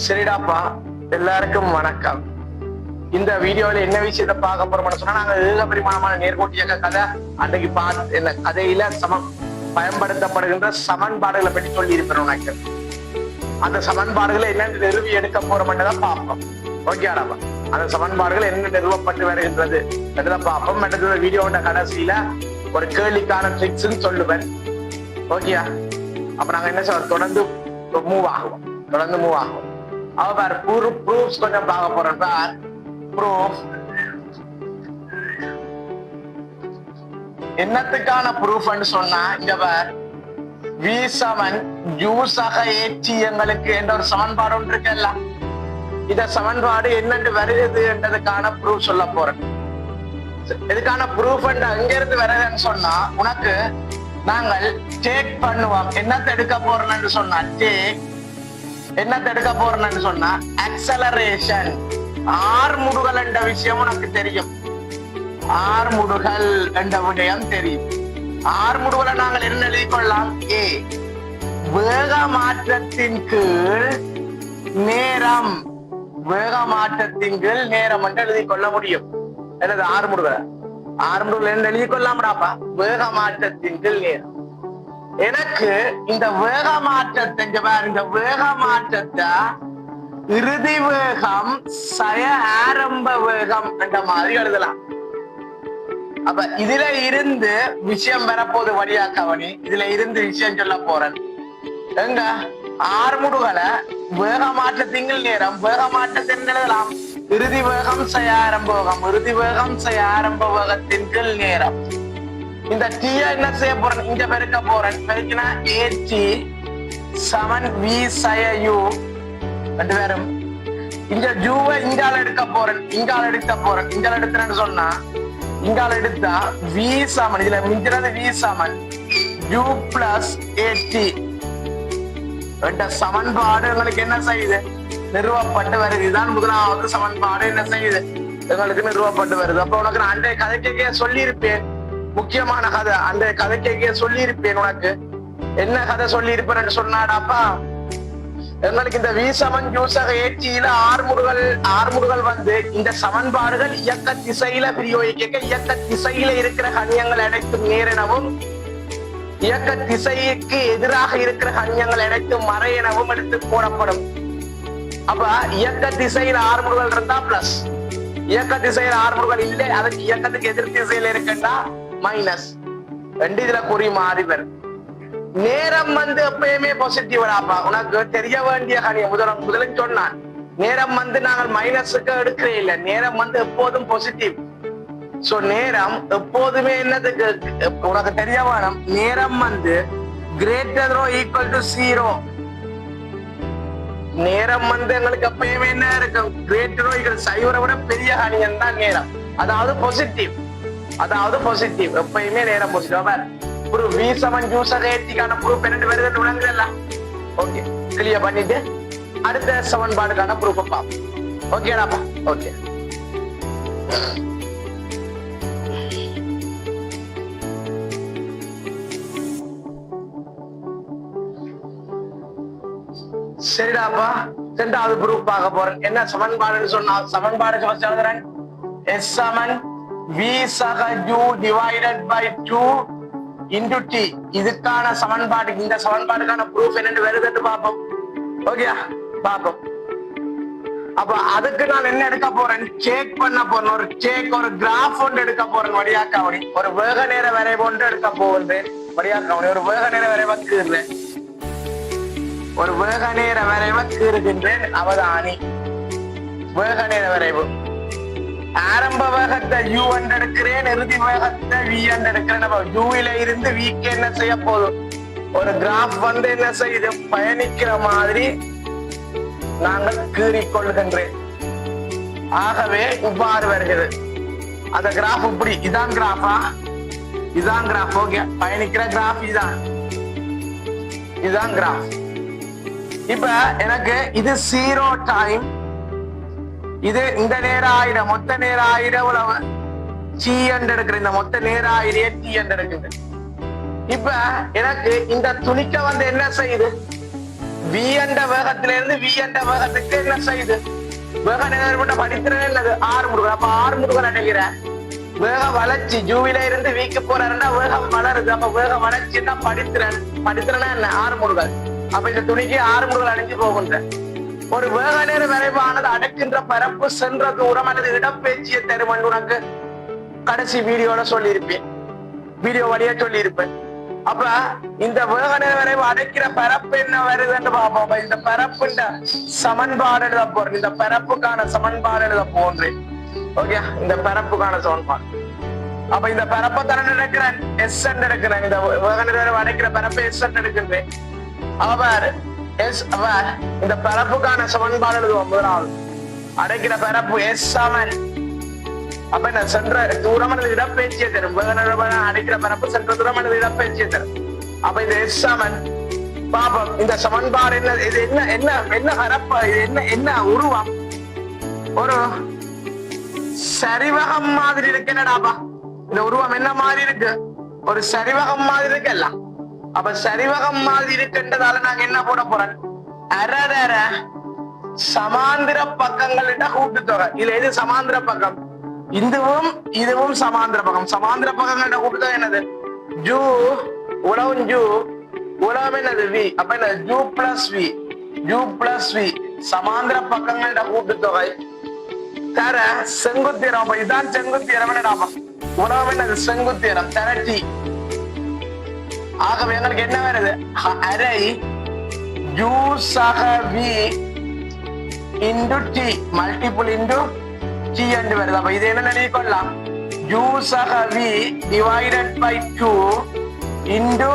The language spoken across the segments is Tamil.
சரிடாப்பா, எல்லாருக்கும் வணக்கம். இந்த வீடியோல என்ன விஷயத்த பார்க்க போறோம்னு சொன்னா, நாங்க ஏகபரிமாணமான நேர்கோட்டியக்க கதை அன்றைக்கு என்ன கதையில பயன்படுத்தப்படுகின்ற சமன்பாடுகளை பற்றி சொல்லி இருப்போம். அந்த சமன்பாடுகளை என்ன நிறுவி எடுக்க போறோம்ன்றதான் பார்ப்போம். ஓகேடாப்பா, அந்த சமன்பாடுகள் என்ன நிறுவப்பட்டு வருகின்றது என்றதை பார்ப்போம். அடுத்த வீடியோட கடைசியில ஒரு கேள்விக்கான ட்ரிக்ஸ் சொல்லுவேன். ஓகேயா? அப்ப நாங்க என்ன சொல்றோம், தொடர்ந்து மூவ் ஆகும். அவர் ப்ரூஃப்ஸ் கொஞ்சம் பார்க்க போறோம். ப்ரூஃப் என்னத்துக்கான ப்ரூஃப் சொன்னா, இங்க V7 ஜூஸாக ஏற்றி எங்களுக்கு என்ற ஒரு சமன்பாடு ஒன்று இருக்குல்ல, இந்த சமன்பாடு என்னென்று வருகிறது என்றதுக்கான ப்ரூஃப் சொல்ல போறேன். இதுக்கான ப்ரூஃப் அங்க இருந்து வருதுன்னு சொன்னா, உனக்கு நாங்கள் டேக் பண்ணுவோம். என்னத்தை எடுக்க போறோம்னு சொன்னா, என்னத்தை எடுக்க போறோம்னு சொன்னா அக்சலரேஷன். ஆர்முடுகள் என்ற விஷயம் உனக்கு தெரியும். ஆர்முடுகள் என்ற விடயம் தெரியும். ஆர்முடுகளை நாங்கள் என்ன எழுதி கொள்ளலாம்? ஏ வேக மாற்றத்தின் கீழ் நேரம். வேக மாற்றத்தின் கீழ் நேரம் என்று எழுதி கொள்ள முடியும். எனது ஆர்முடுகளை என்ன எழுதி கொள்ளாமடாப்பா? வேக மாற்றத்தின் கீழ் நேரம். எனக்கு இந்த வேக மாற்றத்தை இறுதி வேகம் சய ஆரம்ப வேகம் என்ற மாதிரி எழுதலாம். அப்ப இதுல இருந்து விஷயம் வரப்போது வழியா கவனி. இதுல இருந்து விஷயம் சொல்ல போறேன். எங்க ஆர்முடுகளை வேக மாற்றத்தின் நேரம், வேக மாற்றத்தின் எழுதலாம் இறுதி வேகம் சய ஆரம்ப வேகம், இறுதி வேகம் சய ஆரம்ப வேகத்தின் கீழ் நேரம். இந்த டி என்ன செய்ய போறேன், இங்க பெருக்க போறேன். பெருக்கினா ஏடி சமன் வி சய யூ ரெண்டு பேரும். இந்த ஜூவை இங்கால எடுக்க போறேன். இங்கால எடுத்தேன்னு சொன்னா, இங்கால எடுத்தா வி சமன், இதுல மிஞ்சினது வி சமன் யூ பிளஸ் ஏடி என்ற சமன்பாடு எங்களுக்கு என்ன செய்யுது, நிறுவப்பட்டு வருது. இதுதான் முதலாவது சமன்பாடு என்ன செய்யுது, எங்களுக்கு நிறுவப்பட்டு வருது. அப்ப உனக்கு நான் அன்றைய கதைக்கே சொல்லி இருப்பேன். முக்கியமான கதை அந்த கதைக்கே சொல்லி இருப்பேன். உனக்கு என்ன கதை சொல்லி இருப்பேன்னு சொன்னாடாப்பா, எங்களுக்கு இந்த V7 ஜூஸாக ஏற்றியில ஆர்முடுகள் இந்த சமன்பாடுகள் இயக்க திசையில பிரயோகிக்க, இயக்க திசையில இருக்கிற கணியங்கள் அனைத்தும் நேரெனவும், இயக்க திசைக்கு எதிராக இருக்கிற கணியங்கள் அனைத்தும் மறையெனவும் எடுத்து போடப்படும். அப்ப இயக்க திசையில ஆர்முடுகள் இருந்தா பிளஸ், இயக்க திசையில ஆர்முடுகள் இல்லை, அதுக்கு இயக்கத்துக்கு எதிர் திசையில இருக்குன்னா மைனஸ். ரெண்டு இதுல குறி மாறி வரும். நேரம் எப்பயுமே பாசிட்டிவ். உனக்கு தெரிய வேண்டிய கணியம் முதலில் சொன்னான். நேரம் நாங்கள் மைனஸுக்கு எடுக்கிறே இல்லை. நேரம் எப்போதும் பாசிட்டிவ். சோ நேரம் எப்போதுமே என்னதுக்கு உனக்கு தெரிய வேணும். நேரம் கிரேட்டர் or equal to 0. நேரம் எங்களுக்கு எப்பயுமே என்ன இருக்கும், கிரேட்டர் or equal 0 விட பெரிய கணியம் தான் நேரம். அதாவது பாசிட்டிவ். எப்பயுமே நேரம் பாசிட்டிவ். V7 ஜூஸாக ஏற்றிக்கான ப்ரூஃப் என்னன்னு வருதுன்னு விளங்குறல்ல? ஓகே, கிளியர் பண்ணிட்டு அடுத்த சமன்பாடுக்கான ப்ரூஃப் பார்ப்போம். ஓகேடாப்பா? ஓகே, சரிடாப்பா. ரெண்டாவது ப்ரூஃப் பார்க்க போறேன். என்ன சமன்பாடுன்னு சொன்னா, சமன்பாடு எழுதுறேன். S சமன் V சக U divided by 2 into T. இதுக்கான சமன்பாடு, இந்த சமன்பாடுக்கான ப்ரூஃப் என்னன்னு வருதுன்னு பார்ப்போம். ஓகே, பார்ப்போம். அப்ப அதுக்கு நான் என்ன எடுக்க போறேன், செக் பண்ண போறேன். ஒரு கிராஃப் ஒன்று எடுக்க போறேன். வடியாக்காவணி, ஒரு வேக நேர வரைவு ஒன்று எடுக்க போகுது. வடியாக்காவணி ஒரு வேக நேர வரைவை கீறுறேன். ஒரு வேக நேர வரைவை கீறுகின்றேன். அவதானி, வேக நேர வரைவு. ஆரம்ப வேகத்தை U எடுக்கிறேன், இறுதி வேகத்தை V எடுக்கிறேன். யூல இருந்து விக்கு என்ன செய்ய போதும், ஒரு கிராஃப் என்ன செய்யுது, பயணிக்கிற மாதிரி நாங்கள் கீறிக்கொள்கின்றேன். ஆகவே இவ்வாறு வருகிறது அந்த கிராஃப். இப்படி இதான் கிராஃபா? இதான் கிராஃப். ஓகே, பயணிக்கிற கிராஃப் இதான் கிராஃப். இப்ப எனக்கு இது 0 டைம், இது இந்த நேரம் ஆயிரம், மொத்த நேரம் ஆயிரம் உழவு சி எடுக்கிற, இந்த மொத்த நேரம் ஆயிரம் டி எடுக்குது. இப்ப எனக்கு இந்த துணிக்க என்ன செய்யுது, வி என்ற வேகத்தில இருந்து வி என்ற வேகத்துக்கு என்ன செய்யுது? வேக நேரம் படித்திறன் என்னது? 6 முருகன். அப்ப 6 முருகன் அடைகிறேன். வேக வளர்ச்சி ஜூவில இருந்து வீக்கு போறாருன்னா வேகம் வளருது. அப்ப வேக வளர்ச்சின்னா படித்திறனா என்ன? 6 முருகன். அப்ப இந்த துணிக்கு 6 முருகன் அடைஞ்சு போகின்ற ஒரு வேக நேர விரைவானது அடைக்கின்ற பரப்பு சென்ற தூரம் அல்லது இடப்பெயர்ச்சியை தரும் என்று உனக்கு கடைசி வீடியோல சொல்லியிருப்பேன். வீடியோ வழியா சொல்லியிருப்பேன். அப்ப இந்த வேக நேர விரைவு அடைக்கிற பரப்பு என்ன வருதுன்னு பார்ப்போம். இந்த பரப்புன்ற சமன்பாடு எழுத போறேன். இந்த பரப்புக்கான சமன்பாடு எழுத போன்றேன். ஓகே, இந்த பரப்புக்கான சமன்பாடு. அப்ப இந்த பரப்பை தானே எடுக்கிறேன், எஸ் எடுக்கிறேன். இந்த வேக நேர விரைவு அடைக்கிற பரப்பை எஸ் எடுக்கின்றேன். அவர் இந்த பரப்புக்கான சமன்பாடு எழுதுவோம். முதலாவது அடைக்கிற பரப்பு எஸ் சமன். அப்ப என்ன சென்ற தூரம் அல்லது இடப்பெயர்ச்சியை தரும். அடைக்கிற பரப்பு சென்ற தூரம் அல்லது இடப்பெயர்ச்சியை தரும். அப்ப இந்த எஸ் சமன் பாப்போம். இந்த சமன்பாடு என்ன? இது என்ன என்ன என்ன பரப்பு? இது என்ன என்ன உருவம்? ஒரு சரிவகம் மாதிரி இருக்கு. என்னடாப்பா இந்த உருவம் என்ன மாதிரி இருக்கு? ஒரு சரிவகம் மாதிரி இருக்குல்ல. அப்ப சரிவகம் மாதிரி இருக்குன்றதால நாங்க என்ன போட போறோம்? அரை சமாந்திர பக்கங்கள்ட்ட கூட்டுத்தொகை. இதுல எது சமாந்திர பக்கம்? இதுவும் சமாந்திர பக்கம். சமாந்திர பக்கங்கள்ட்ட கூட்டுத்தொகை என்னது? ஜூ உலகம் ஜூ உலகம் என்னது? வி. அப்ப என்ன? ஜூ பிளஸ் வி சமாந்திர பக்கங்கள்ட்ட கூட்டுத்தொகை தர செங்குத்திரம். அப்ப இதுதான் செங்குத்திரம். என்னடாப்பா உலகம் என்னது? செங்குத்திரம் தர டி. ஆகவே எங்களுக்கு என்ன வருது? அரை ஜூ சக வி into T multiple into T என்று வருது. அப்ப இது என்ன நினைக்கலாம்? ஜூ சக வி டிவைடட் பை 2 இன்டு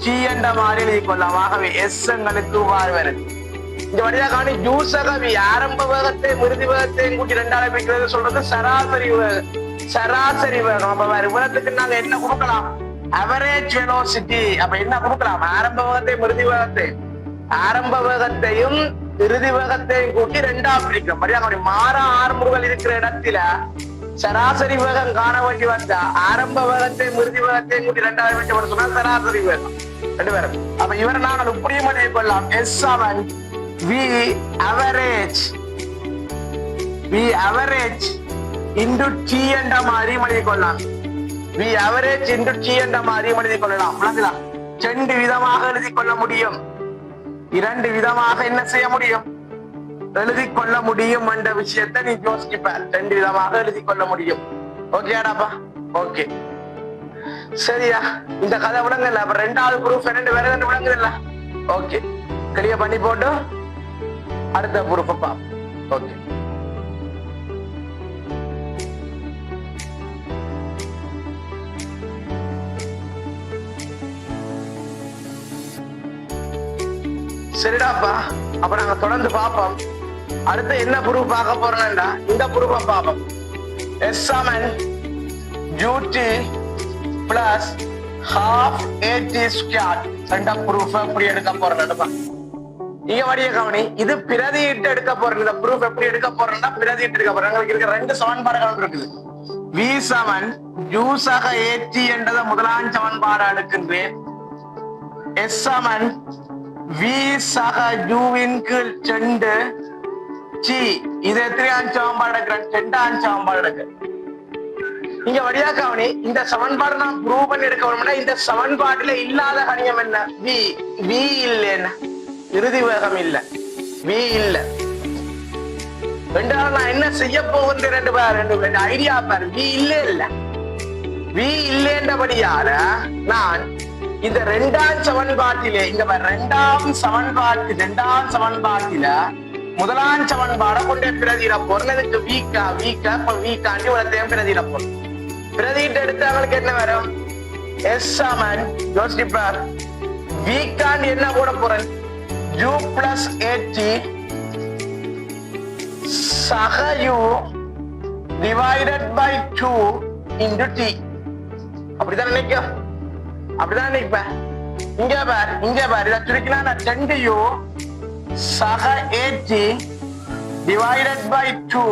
டி என்ற மாதிரி எழுதிக்கொள்ளலாம். ஆகவே எஸ் எங்களுக்கு வருது. இந்த வழியாக காணி ஜூ சக வி ஆரம்ப வேகத்தை மிருதி வேகத்தையும் கூட்டி 2ஆல பிரிக்கிறது சொல்றது சராசரி வேகம். சராசரி வேகம். அப்ப வேகத்துக்கு நாங்க என்ன கொடுக்கலாம்? Average velocity. அப்ப என்ன கொடுக்கலாம்? ஆரம்ப வேகத்தையும் இறுதி வேகத்தை, ஆரம்ப வேகத்தையும் இறுதி வேகத்தையும் கூட்டி 2ஆ பிரிக்கிறோம். மரியாதை மாற ஆறுமுகங்கள் இருக்கிற இடத்துல சராசரி வேகம் காண வேண்டி வந்தா ஆரம்ப வேகத்தையும் இறுதி வேகத்தையும் கூட்டி 2ஆ பிரிச்சு சொன்னா சராசரி வேகம் 2 பேரும். அப்ப இவரை நாங்கள் இப்படியும் எழுதி கொள்ளலாம். S7 V average into T என்ற மாதிரி எழுதி கொள்ளலாம். V average into T என்ற மாதிரி எழுதி கொள்ளலாம். ரெண்டு விதமாக எழுதி கொள்ள முடியும். 2 விதமாக என்ன செய்ய முடியும்? எழுதி கொள்ள முடியும் என்ற விஷயத்தை நீ யோசிப்பார். 2 விதமாக எழுதி கொள்ள முடியும். ஓகேடாப்பா? ஓகே, சரியா? இந்த கதை விளங்கல. அப்ப 2வது ப்ரூஃப் 2 வேற விளங்குதுல்ல? ஓகே, கிளியர் பண்ணி போட்டு அடுத்த ப்ரூஃப் பாப்போம். ஓகே, சரிடாப்பா. அப்ப நாங்க தொடர்ந்து பார்ப்போம். அடுத்து என்ன ப்ரூஃப் பார்க்க போறோம்னா இந்த ப்ரூஃபை பார்ப்போம். S7 UT plus half AT squared என்ற ப்ரூஃப் எப்படி எடுக்க போறோம்னா இங்க வடிய கவனி. இது பிரதியிட்டு எடுக்க போறோம். இந்த ப்ரூஃப் எப்படி எடுக்க போறோம்னா பிரதியிட்டு எடுக்க போறோம். எங்களுக்கு இருக்க 2 சமன்பாடுகள் இருக்குது. V7 U சக AT என்றத முதலாம் சமன்பாடு எடுக்கின்றேன். S7 V சக U இன் கீழ் 2 T இது எத்தனையாம் சமன்பாடு எடுக்கிறேன்? 2ஆம் சமன்பாடு எடுக்கிறேன். இங்க வழியா கவனி. இந்த சமன்பாடு நான் ப்ரூவ் பண்ணி எடுக்க வேணும்னா இந்த சமன்பாட்டுல இல்லாத கணியம் என்ன? V இல்ல. என்ன இறுதி வேகம் இல்ல, V இல்ல. ரெண்டாவது நான் என்ன செய்ய போகின்ற 2 ஐடியா பாரு. V இல்லைன்றபடியால நான் இந்த 2ஆம் சமன்பாட்டிலே இங்க 2ஆம் சமன்பாட்டில முதலாம் சமன்பாடை கொண்டே பிரதியிட போறதுக்கு வீக்காண்டி உலகத்தையும் பிரதியிட போறோம். பிரதியிட்டு எடுத்து அவங்களுக்கு என்ன வரும்? S7 யோசிப்பார். வீக்காண்டி என்ன போட போறேன்? U plus AT சக U divided by 2 into T. அப்படிதான் நினைக்கும். அப்படிதான் நினைப்பேன். இங்க பார் இதை சுருக்கினா 2U சக AT divided by 2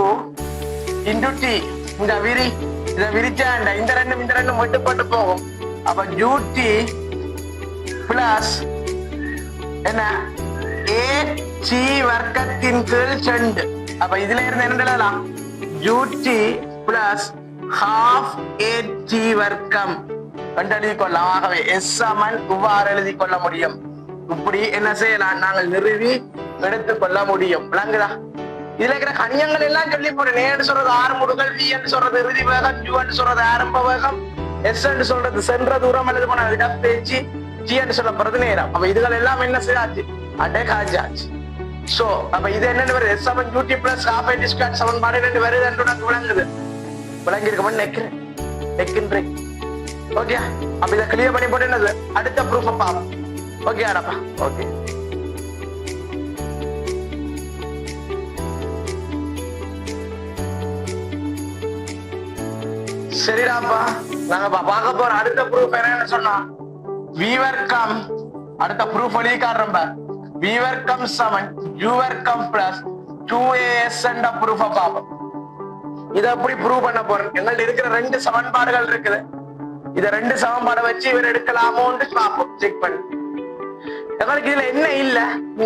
into T. இதை விரிச்சா இந்த ரெண்டும் விட்டுப்பட்டு போகும். அப்ப UT பிளஸ் என்ன ஏ டி வர்க்கத்தின் கீழ் 2. அப்ப இதுல இருந்து என்ன எழுதலாம்? யூடி பிளஸ் half AT வர்க்கம் என்று எழுதிக் கொள்ளலாம். ஆகவே S சமன் இவ்வாறு எழுதிக் கொள்ள முடியும். இப்படி என்ன செய்யலாம்? நாங்கள் நிறுவி எடுத்துக் கொள்ள முடியும். விளங்குதா? இதுல இருக்கிற கணியங்கள் எல்லாம் சொல்லி போறேன். நேன்னு சொல்றது ஆறுமுடுகள், V என்று சொல்றது இறுதி வேகம், U என்று சொல்றது ஆரம்ப வேகம், S என்று சொல்றது சென்ற தூரம் அல்லது போன இடப்பெயர்ச்சி, T என்று சொல்லப்படுறது நேரம். அப்ப இதுகள் எல்லாம் என்ன செய்யாச்சு? அடக்காச்சாச்சு. சோ அப்ப இது என்னன்னு வருது? S சமன் UT plus half AT square சமன்பாடு என்று வருது என்று உனக்கு விளங்குது. விளங்கி இருக்க நெக்கின்றேன். ஓகே, அப்ப இதை கிளியர் பண்ணி போட்டு என்னது அடுத்த ப்ரூஃப் பாப்போம். ஓகே ஆடாப்பா. ஓகே, சரிடாப்பா. நாங்க பார்க்க போற அடுத்த ப்ரூஃப் என்னன்னு சொன்னா V வர்க்கம். அடுத்த ப்ரூஃப் எழுதி காட்டுறோம். V வர்க்கம் சமன் U வர்க்கம் பிளஸ் 2AS என்ற ப்ரூஃப பாப்போம். இதை எப்படி ப்ரூவ் பண்ண போறோம்? எங்கள்ட்ட இருக்கிற 2 சமன்பாடுகள் இருக்குது. இத 2 சமன்பாடை வச்சு இவர் எடுக்கலாமோன்னு பார்ப்போம், செக் பண்ணி. எங்களுக்கு இதுல என்ன இல்ல?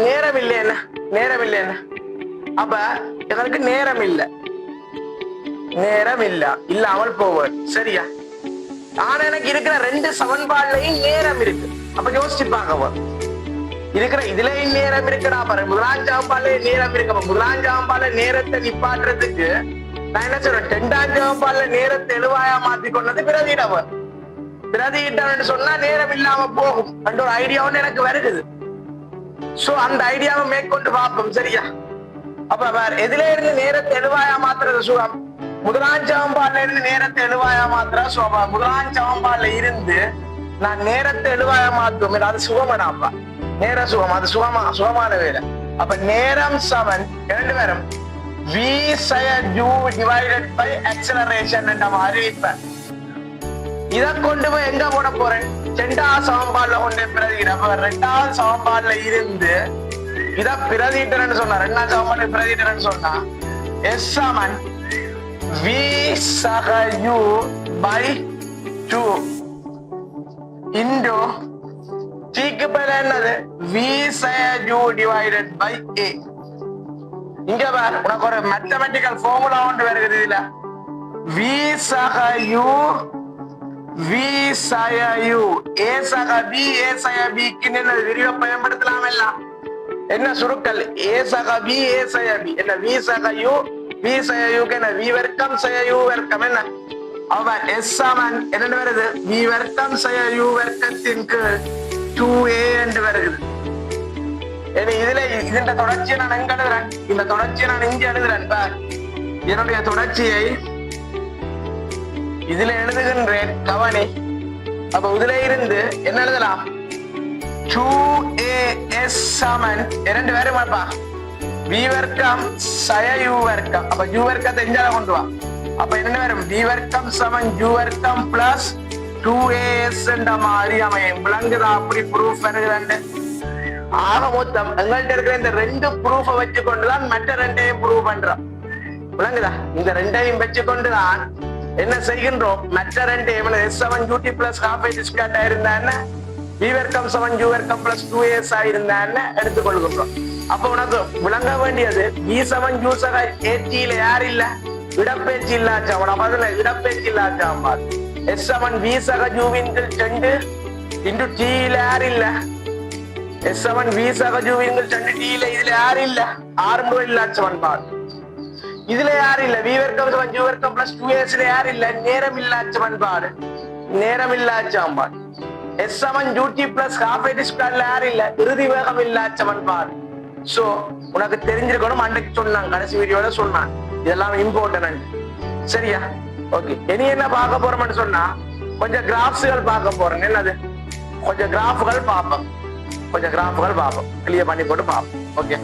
நேரம் இல்லை. என்ன நேரம் இல்லை? என்ன அப்ப எங்களுக்கு நேரம் இல்ல, நேரம் இல்ல, இல்லாமல் போவார். சரியா? ஆனா எனக்கு இருக்கிற 2 சமன்பாடுலையும் நேரம் இருக்கு. அப்ப யோசிச்சு பார்க்க இருக்கிற இதுலயும் நேரம் இருக்குடா பாரு. முதலாம் சமன்பாடுல நேரம் இருக்கு. அப்ப முதலாம் சமன்பாடுல நேரத்தை நிப்பாட்டுறதுக்கு நான் என்ன சொல்றேன்? 2ஆம் சமன்பாடுல நேரத்தை எழுவாயா மாத்தி கொண்டது பிரதியிடவர். பிரதியிட்டவன் சொன்னா நேரம் இல்லாம போகும் என்ற ஒரு ஐடியா ஒன்று எனக்கு வருகிறது. சோ அந்த ஐடியாவை மேற்கொண்டு பார்ப்போம். சரியா? அப்ப எதுல இருந்து நேரத்தை எழுவாயா மாத்துறது சுகம்? முதலாம் சமன்பாடுல இருந்து நேரத்தை எழுவாயா மாத்திர சுகம். முதலாம் சமன்பாடுல இருந்து நான் நேரத்தை எழுவாயா மாத்துவோம். அது சுகமனாப்பா, நேர சுகம். அது சுகமான வேலை. அப்ப நேரம் சமன் 2 பேரும் V square U divided by acceleration என்ற மாதிரி இருப்பேன். இதை கொண்டு போய் எங்க போட போறேன்? 2ஆம் சமன்பாடுல கொண்டு பிரதியிட. 2ஆம் சமன்பாடுல இருந்து இத பிரதியிட்டேன்னு சொன்னா, 2ஆம் சமன்பாடுல பிரதியிட்டேன்னு சொன்னா S Saman V square U by 2 into T க்கு பதிலா என்னது? V square U divided by A. இங்க பார், உனக்கு ஒரு மேத்தமெட்டிக்கல் ஃபார்முலா ஒன்று வருகிறது. இதுல V square U V square U A square B A square B க்கு என்ன விரிவா பயன்படுத்தலாம் எல்லாம்? என்ன சுருக்கல்? A square B A square B என்ன V square U V square U க்கு என்ன V வர்க்கம் square U வர்க்கம் என்ன? அவ S சமன் என்ன வருது? V வர்க்கம் square U வர்க்கத்தின் கீழ் 2A என்று வருகிறது. இதுல இந்த தொடர்ச்சியை நான் எங்க எழுதுறேன்? இந்த தொடர்ச்சியை நான் இங்க எழுதுறேன். என்னுடைய தொடர்ச்சியை இதுல எழுதுகின்றேன், கவனி. அப்ப இதுல இருந்து என்ன எழுதலாம்? 2AS சமன் 2 பேருமாப்பா V வர்க்கம் சய U வர்க்கம். அப்ப U வர்க்கத்தை எஞ்சால கொண்டு வா. அப்ப என்ன வரும்? V வர்க்கம் சமன் U வர்க்கம் பிளஸ் 2AS என்ற மாதிரி அமையும். விளங்குதா? அப்படி ப்ரூஃப் வருகிறது. ஆக மொத்தம் எங்கள்கிட்ட இருக்கிற இந்த 2 ப்ரூஃபை வச்சு கொண்டுதான் மற்ற 2ஐயும் ப்ரூவ் பண்றோம். விளங்குதா? இந்த 2ஐயும் வச்சு கொண்டுதான் என்ன செய்கின்றோம்? மற்ற 2ஐயும் S சமன் UT plus half AT square இருந்தா என்ன, V வர்க்கம் சமன் U வர்க்கம் பிளஸ் 2AS இருந்தா என்ன எடுத்துக்கொள்கின்றோம். அப்ப உனக்கு விளங்க வேண்டியது V Saman U Saman AT ல யார் இல்ல? இடப்பெயர்ச்சி இல்லாச்சா? உன பதில இடப்பெயர்ச்சி இல்லாச்சா? S சமன் V சமன் U இன் 2 into T ல யார் இல்ல? S சமன் V சமன் U இன் 2 T ல இதுல யார் இல்ல? ஆரம்ப இல்லாத சமன்பாடு. இதுல யார் இல்ல? V வர்க்கம் சமன் U வர்க்கம் பிளஸ் 2AS ல யார் இல்ல? நேரம் இல்லாத சமன்பாடு. நேரம் இல்லாத சமன்பாடு. S சமன் UT plus half AT square ல யார் இல்ல? இறுதி வேகம் இல்லாத சமன்பாடு. சோ உனக்கு தெரிஞ்சிருக்கணும். அன்னைக்கு சொன்னாங்க, கடைசி வீடியோல சொன்னான், இதெல்லாம் இம்பார்ட்டன்ட். சரியா? ஓகே, இனி என்ன பார்க்க போறோம்னு சொன்னா கொஞ்சம் கிராஃப்ஸ்கள் பார்க்க போறேன். என்னது? கொஞ்சம் கிராஃப்கள் பார்ப்போம். கிளியர் பண்ணி போட்டு பார்ப்போம். ஓகே.